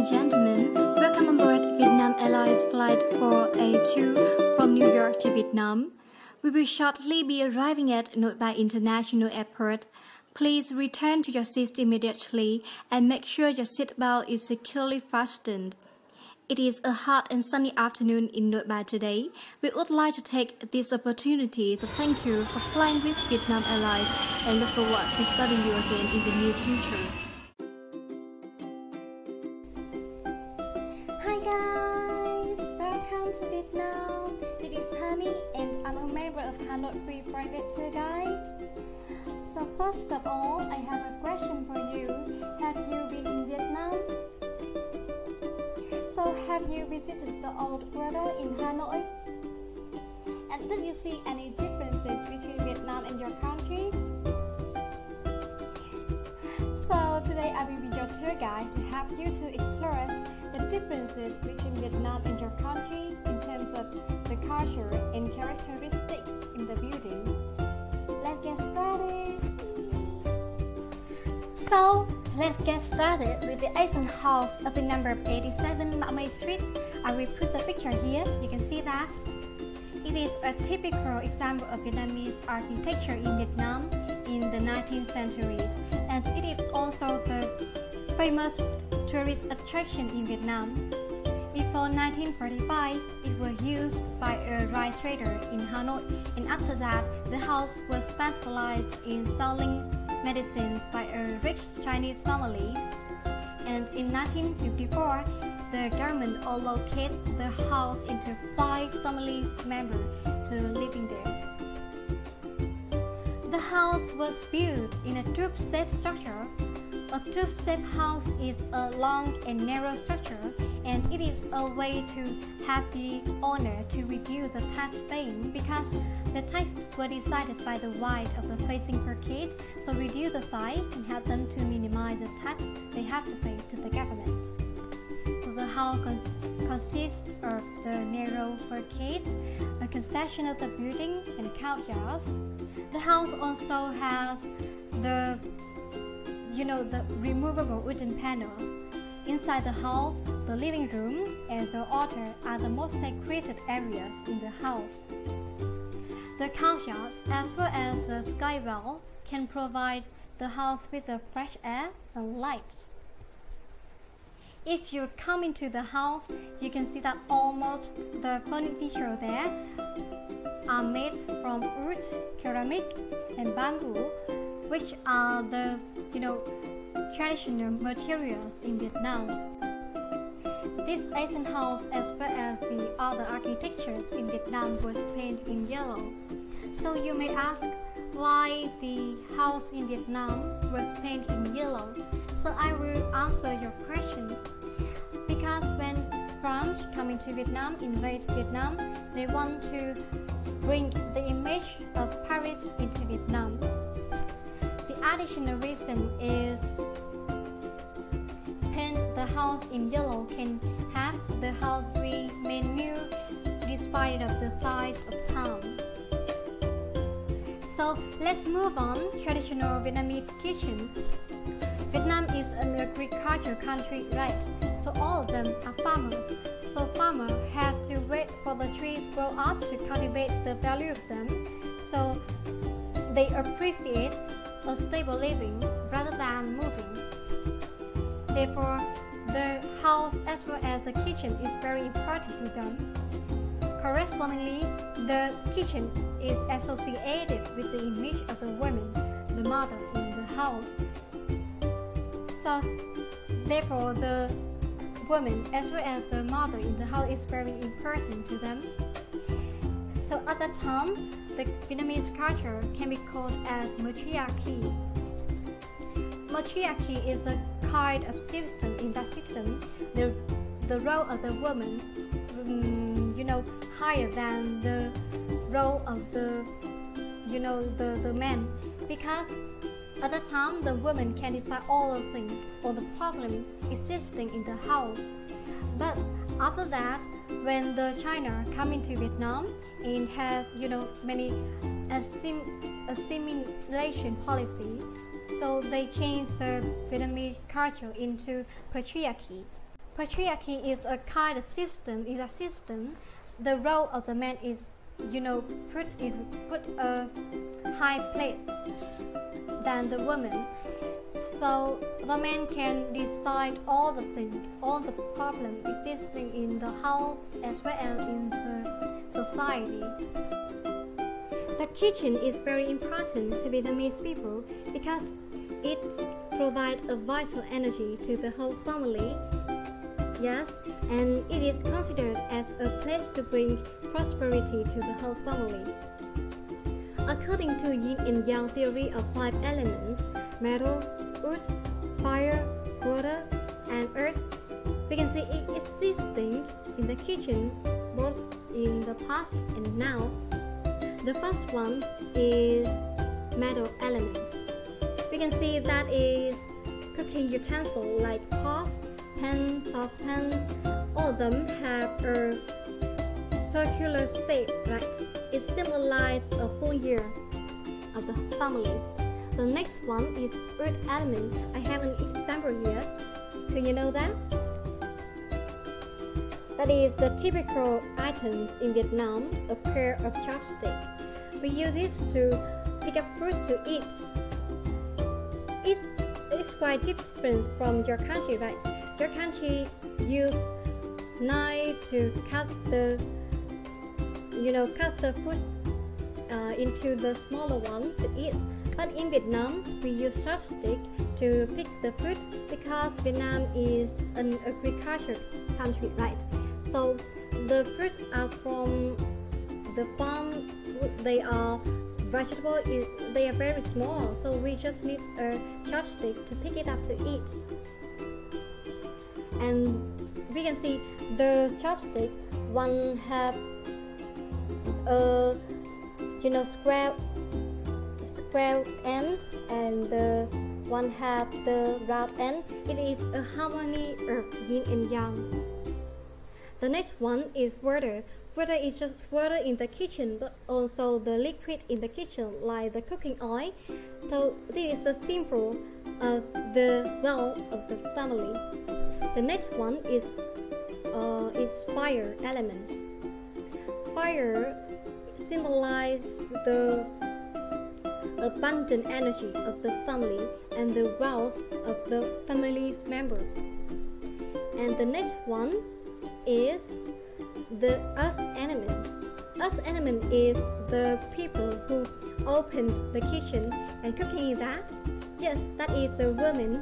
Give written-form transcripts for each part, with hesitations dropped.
and gentlemen, welcome on board Vietnam Airlines Flight 482 from New York to Vietnam. We will shortly be arriving at Nội Bài International Airport. Please return to your seats immediately and make sure your seatbelt is securely fastened. It is a hot and sunny afternoon in Nội Bài today. We would like to take this opportunity to thank you for flying with Vietnam Airlines and look forward to serving you again in the near future. Hi guys, welcome to Vietnam. This is Honey and I'm a member of Hanoi Free Private Tour guide. So first of all, I have a question for you. Have you been in Vietnam? So have you visited the old quarter in Hanoi? And did you see any differences between Vietnam and your countries? So today I will be your tour guide to help you to explore the differences between Vietnam and your country in terms of the culture and characteristics in the building. Let's get started. So let's get started with the Asian house of the number 87 Mã Mây Street. I will put the picture here, you can see that. It is a typical example of Vietnamese architecture in Vietnam in the 19th centuries, and it is also the famous tourist attraction in Vietnam. Before 1945, it was used by a rice trader in Hanoi, and after that, the house was specialized in selling medicines by a rich Chinese families. And in 1954, the government allocated the house into 5 family members to living there. The house was built in a tube-shaped structure. A tube-shaped house is a long and narrow structure, and it is a way to help the owner to reduce the tax paying because the tax were decided by the weight of the facing per kid, so reduce the size and help them to minimize the tax they have to pay to the government. So the house consists of the narrow facade, a concession of the building, and courtyards. The house also has the removable wooden panels. Inside the house, the living room and the altar are the most sacred areas in the house. The courtyards as well as the skywall can provide the house with the fresh air and light. If you come into the house, you can see that almost the furniture there are made from wood, ceramic, and bamboo, which are the traditional materials in Vietnam. This Asian house as well as the other architectures in Vietnam was painted in yellow. So you may ask why the house in Vietnam was painted in yellow. So I will answer your question. Because when French come into Vietnam, invade Vietnam, they want to bring the image of Paris into Vietnam. The additional reason is paint the house in yellow can have the house remain new despite of the size of towns. So let's move on. Traditional Vietnamese kitchen. Vietnam is an agricultural country, right? So all of them are farmers. So farmers have to wait for the trees grow up to cultivate the value of them. So they appreciate a stable living rather than moving. Therefore, the house as well as the kitchen is very important to them. Correspondingly, the kitchen is associated with the image of the woman, the mother in the house. So, therefore, the woman as well as the mother in the house is very important to them. So at that time, the Vietnamese culture can be called as matriarchy. Matriarchy is a kind of system. In that system, the role of the woman, higher than the role of the man, because at that time the woman can decide all the things, all the problems existing in the house. But after that, when the China come into Vietnam and has many assimilation policy, so they changed the Vietnamese culture into patriarchy. patriarchy is a kind of system. The role of the man is, put a high place than the woman. So the man can decide all the things, all the problems existing in the house as well as in the society. The kitchen is very important to Vietnamese people because it provides a vital energy to the whole family. Yes, and it is considered as a place to bring prosperity to the whole family. According to yin and yang theory of 5 elements, metal, wood, fire, water, and earth, we can see it existing in the kitchen both in the past and now. The first one is metal elements. We can see that is cooking utensils like pots, pans, saucepans. All of them have a circular shape, right? It symbolizes a full year of the family. The next one is earth element. I have an example here. Do you know that? That is the typical items in Vietnam, a pair of chopsticks. We use this to pick up fruit to eat. It is quite different from your country, right? Your country use knife to cut the fruit into the smaller one to eat. But in Vietnam, we use chopstick to pick the fruit because Vietnam is an agriculture country, right? So the fruits are from the farm. They are vegetable. They are very small, so we just need a chopstick to pick it up to eat. And we can see the chopstick. One have square ends, and the one have the round end. It is a harmony of yin and yang. The next one is water. Water is just water in the kitchen, but also the liquid in the kitchen, like the cooking oil. So this is a symbol of the wealth of the family. The next one is it's fire elements. Fire symbolizes the abundant energy of the family and the wealth of the family's member. And the next one is the earth element. Earth element is the people who opened the kitchen and cooking that. Yes, that is the woman.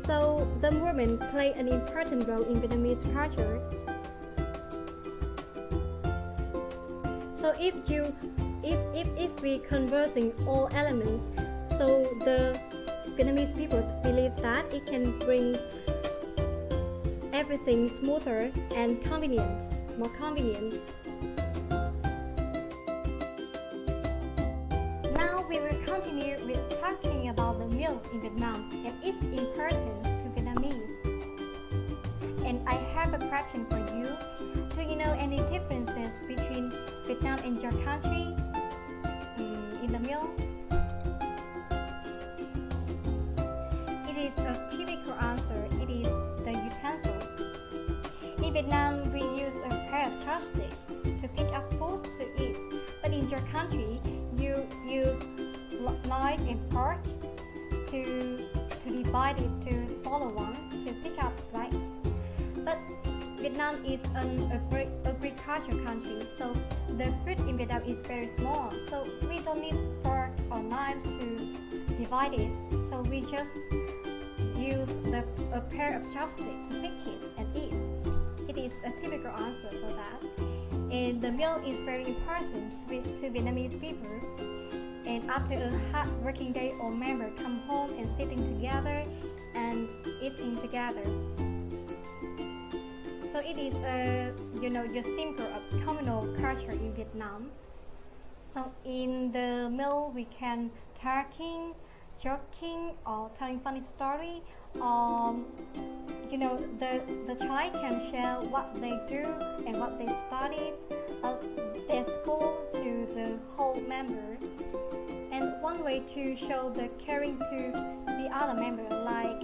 So the women play an important role in Vietnamese culture. So if we conversing all elements, so the Vietnamese people believe that it can bring everything smoother and more convenient. Now we will continue with talking about the meal in Vietnam and its importance to Vietnamese. And I have a question for you. Do you know any differences between Vietnam and your country in the meal? It is a typical answer. It is the utensil. In Vietnam, we use a pair of chopsticks to pick up food to eat. But in your country, you use knife and fork to divide it to smaller one to pick up, right? But Vietnam is an agriculture country, so the fruit in Vietnam is very small. So we don't need fork or knife to divide it. So we just use a pair of chopsticks to pick it and eat. It is a typical answer for that. And the meal is very important to Vietnamese people. And after a hard working day, all members come home and sitting together and eating together. So it is your symbol of communal culture in Vietnam. So in the meal we can talking, joking, or telling funny story. The child can share what they do and what they studied at their school to the whole member. And one way to show the caring to the other member, like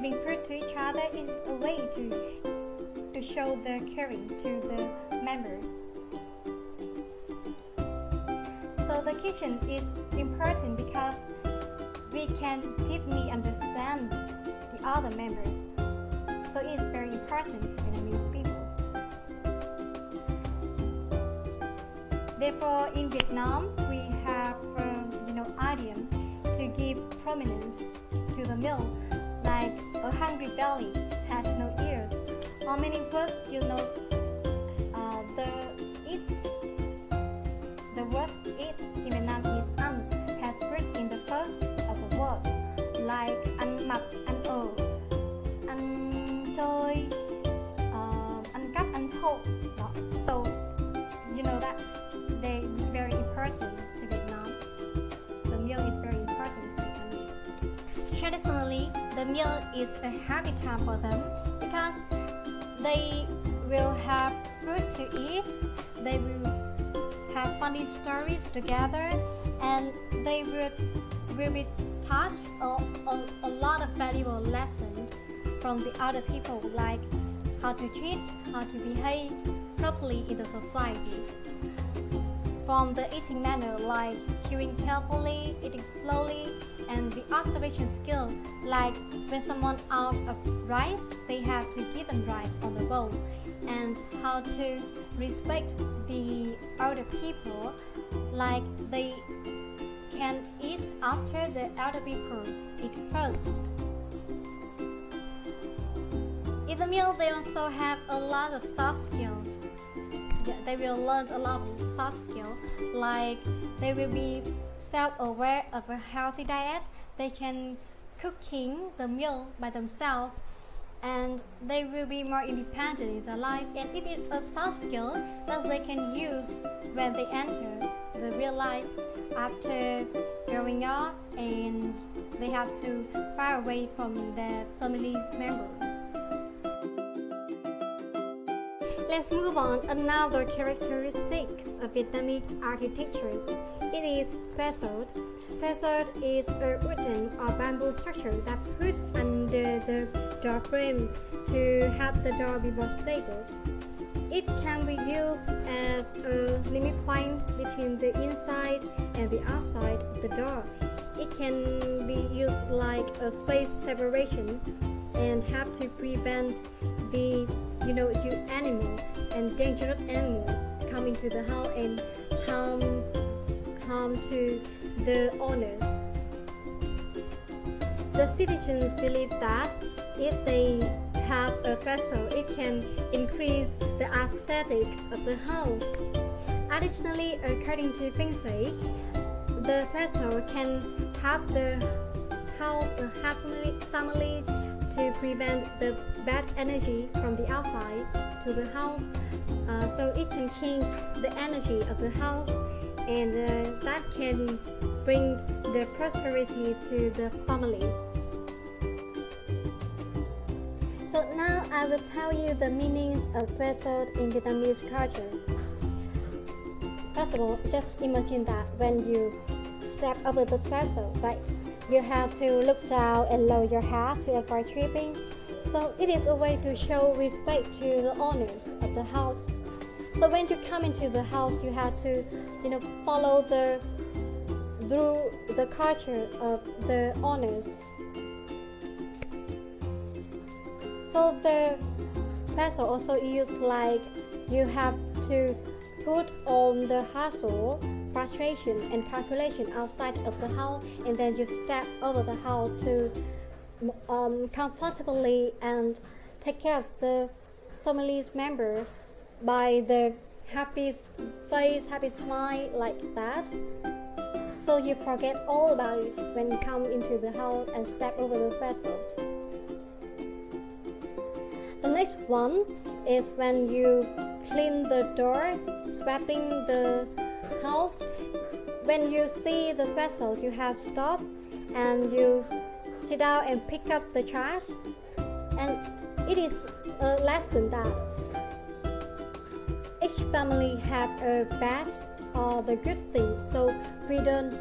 giving food to each other is a way to show the caring to the member. So the kitchen is important because we can deeply understand the other members. So it's very important to Vietnamese people. Therefore, in Vietnam, we have idiom to give prominence to the meal, like a hungry belly has no ears. Or many words the word eat in Vietnam is ăn, has root in the first of the word, like ăn mặc, ăn ở, ăn chơi, ăn cắp, ăn trộm. So you know that they very important to Vietnam. The meal is very important to Vietnamese. Traditionally, the meal is a happy time for them because they will have food to eat, they will have funny stories together, and they will be taught a lot of valuable lessons from the other people, like how to treat, how to behave properly in the society. From the eating manner, like chewing carefully, eating slowly, and the observation skill, like when someone out of rice, they have to give them rice on the bowl, and how to respect the older people, like they can eat after the elder people eat first. In the meal, they also have a lot of soft skills. They will learn a lot of soft skills, like they will be self-aware of a healthy diet, they can cooking the meal by themselves, and they will be more independent in their life, and it is a soft skill that they can use when they enter the real life after growing up and they have to far away from their family's member. Let's move on. Another characteristics of Vietnamese architecture. It is facade. Facade is a wooden or bamboo structure that put under the door frame to have the door be more stable. It can be used as a limit point between the inside and the outside of the door. It can be used like a space separation and have to prevent the animal and dangerous animal come into the house and harm to the owners. The citizens believe that if they have a threshold, it can increase the aesthetics of the house. Additionally, according to Feng Shui, the threshold can have the house a happy family to prevent the bad energy from the outside to the house. So it can change the energy of the house, and that can bring the prosperity to the families. So now I will tell you the meanings of threshold in Vietnamese culture. First of all, just imagine that when you step over the threshold, right? You have to look down and lower your head to avoid tripping. So it is a way to show respect to the owners of the house. So when you come into the house, you have to, follow through the culture of the owners. So the vessel also used like you have to put on the hustle, frustration and calculation outside of the house, and then you step over the house to comfortably and take care of the family's member by the happy face, happy smile like that. So you forget all about it when you come into the house and step over the threshold. The next one is when you clean the door, sweeping the house. When you see the threshold, you have stopped and you sit down and pick up the trash. And it is a lesson that each family have a bad or the good thing, so we don't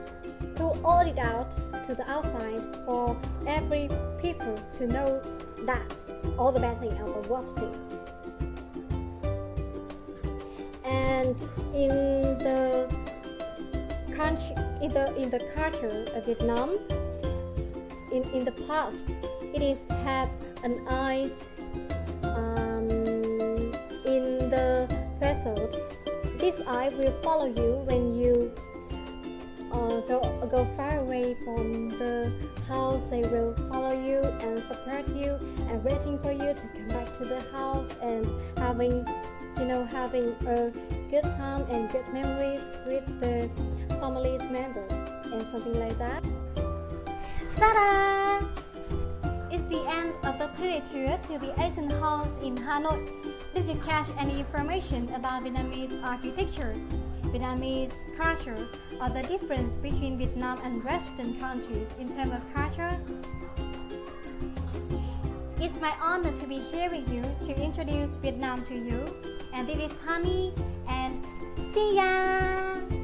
pull all it out to the outside for every people to know that all the bad thing and the worst thing. And in the country, in the culture of Vietnam, in the past, it is have an eyes in the threshold. This eye will follow you when you go far away from the house. They will follow you and support you and waiting for you to come back to the house and having a good time and good memories with the family's member and something like that. Ta-da! It's the end of the today tour to the Asian house in Hanoi. Did you catch any information about Vietnamese architecture, Vietnamese culture, or the difference between Vietnam and Western countries in terms of culture? It's my honor to be here with you to introduce Vietnam to you. And this is Honey, and see ya!